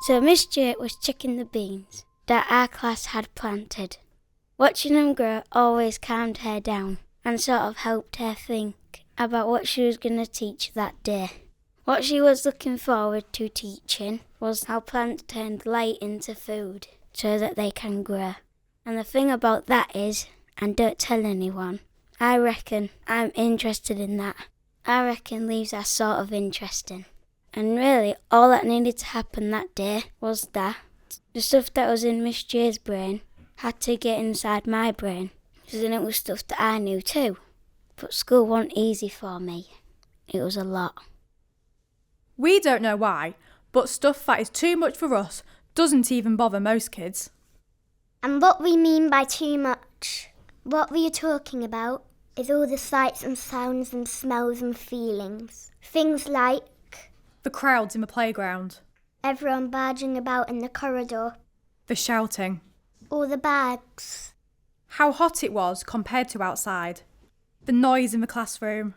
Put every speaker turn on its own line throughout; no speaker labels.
So Miss J was checking the beans that our class had planted. Watching them grow always calmed her down and sort of helped her think about what she was going to teach that day. What she was looking forward to teaching was how plants turned light into food so that they can grow. And the thing about that is, and don't tell anyone, I reckon I'm interested in that. I reckon leaves are sort of interesting. And really, all that needed to happen that day was that the stuff that was in Miss J's brain had to get inside my brain, because then it was stuff that I knew too. But school wasn't easy for me. It was a lot.
We don't know why, but stuff that is too much for us doesn't even bother most kids.
And what we mean by too much, what we are talking about, is all the sights and sounds and smells and feelings. Things like
the crowds in the playground,
everyone barging about in the corridor,
the shouting,
all the bags,
how hot it was compared to outside, the noise in the classroom,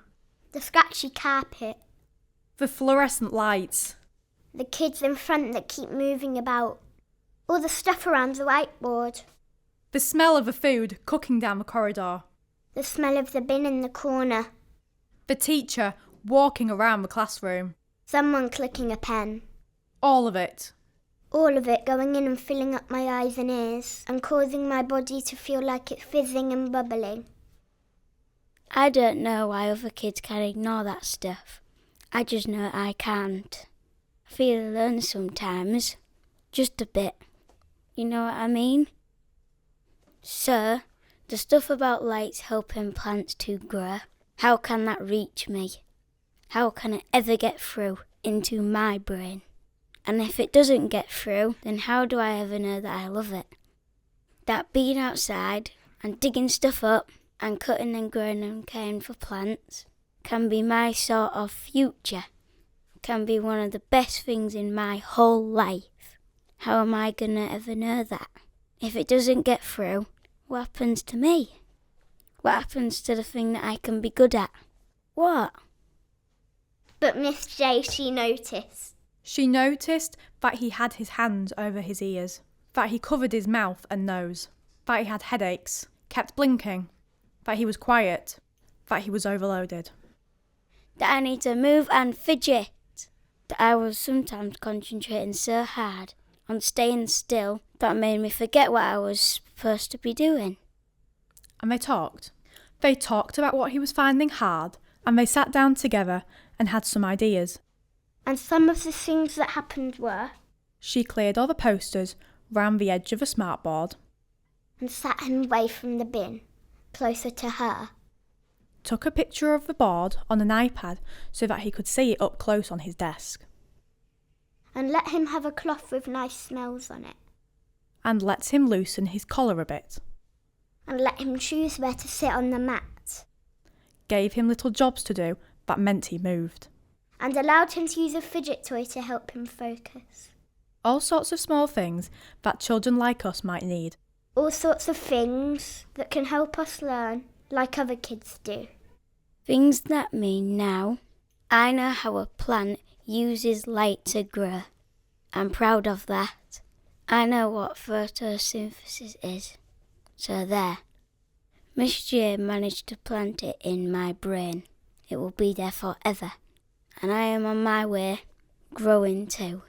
the scratchy carpet,
the fluorescent lights,
the kids in front that keep moving about, all the stuff around the whiteboard,
the smell of the food cooking down the corridor,
the smell of the bin in the corner,
the teacher walking around the classroom,
someone clicking a pen.
All of it.
All of it going in and filling up my eyes and ears and causing my body to feel like it's fizzing and bubbling.
I don't know why other kids can ignore that stuff. I just know I can't. I feel alone sometimes. Just a bit. You know what I mean? So, the stuff about lights helping plants to grow, how can that reach me? How can it ever get through into my brain? And if it doesn't get through, then how do I ever know that I love it? That being outside and digging stuff up and cutting and growing and caring for plants can be my sort of future, can be one of the best things in my whole life. How am I going to ever know that? If it doesn't get through, what happens to me? What happens to the thing that I can be good at? What?
But Miss J, she noticed.
She noticed that he had his hands over his ears, that he covered his mouth and nose, that he had headaches, kept blinking, that he was quiet, that he was overloaded.
That I need to move and fidget. That I was sometimes concentrating so hard on staying still that made me forget what I was supposed to be doing.
And they talked. They talked about what he was finding hard, and they sat down together and had some ideas.
And some of the things that happened were...
She cleared all the posters round the edge of a smartboard
and sat him away from the bin, closer to her.
Took a picture of the board on an iPad so that he could see it up close on his desk.
And let him have a cloth with nice smells on it.
And let him loosen his collar a bit.
And let him choose where to sit on the mat.
Gave him little jobs to do that meant he moved.
And allowed him to use a fidget toy to help him focus.
All sorts of small things that children like us might need.
All sorts of things that can help us learn like other kids do.
Things that mean now, I know how a plant uses light to grow. I'm proud of that. I know what photosynthesis is. So there. Miss J managed to plant it in my brain. It will be there forever. And I am on my way, growing too.